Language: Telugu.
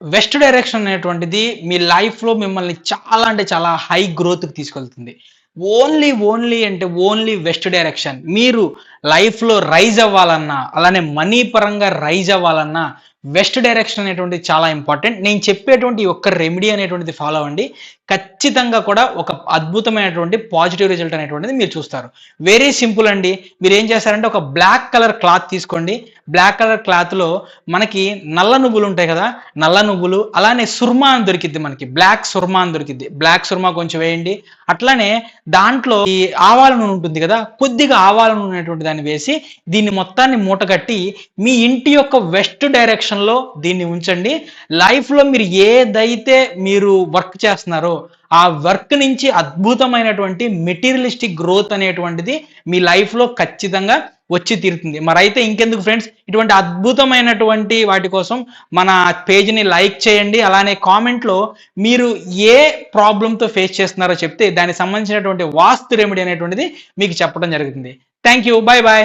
వెస్ట్ డైరెక్షన్ అనేటువంటిది మీ లైఫ్‌లో మిమ్మల్ని చాలా అంటే చాలా హై గ్రోత్‌కి తీసుకెళ్తుంది. ఓన్లీ అంటే ఓన్లీ వెస్ట్ డైరెక్షన్. మీరు లైఫ్‌లో రైజ్ అవ్వాలన్నా, అలానే మనీ పరంగా రైజ్ అవ్వాలన్నా వెస్ట్ డైరెక్షన్ అనేటువంటిది చాలా ఇంపార్టెంట్. నేను చెప్పేటువంటి ఈ ఒక్క రెమెడీ అనేటువంటిది ఫాలో అవ్వండి. ఖచ్చితంగా కూడా ఒక అద్భుతమైనటువంటి పాజిటివ్ రిజల్ట్ అనేటువంటిది మీరు చూస్తారు. వెరీ సింపుల్ అండి. మీరేం చేస్తారంటే ఒక బ్లాక్ కలర్ క్లాత్ తీసుకోండి. బ్లాక్ కలర్ క్లాత్‌లో మనకి నల్ల నువ్వులు ఉంటాయి కదా! నల్ల నువ్వులు, అలానే సుర్మా అని దొరికిద్ది మనకి. బ్లాక్ సుర్మా అని దొరికిద్ది. బ్లాక్ సుర్మా కొంచెం వేయండి. అట్లానే దాంట్లో ఈ ఆవాల నూనె ఉంటుంది కదా! కొద్దిగా ఆవాల నూనె అనేటువంటి దాన్ని వేసి దీన్ని మొత్తాన్ని మూటగట్టి మీ ఇంటి యొక్క వెస్ట్ డైరెక్షన్‌లో దీన్ని ఉంచండి. లైఫ్‌లో మీరు ఏదైతే మీరు వర్క్ చేస్తున్నారో ఆ వర్క్ నుంచి అద్భుతమైనటువంటి మెటీరియలిస్టిక్ గ్రోత్ అనేటువంటిది మీ లైఫ్‌లో ఖచ్చితంగా వచ్చి తీరుతుంది. మరైతే ఇంకెందుకు ఫ్రెండ్స్, ఇటువంటి అద్భుతమైనటువంటి వాటి కోసం మన పేజ్‌ని లైక్ చేయండి. అలానే కామెంట్‌లో మీరు ఏ ప్రాబ్లమ్‌తో ఫేస్ చేస్తున్నారో చెప్తే దానికి సంబంధించినటువంటి వాస్తు రెమెడీ అనేటువంటిది మీకు చెప్పడం జరుగుతుంది. Thank you. By by.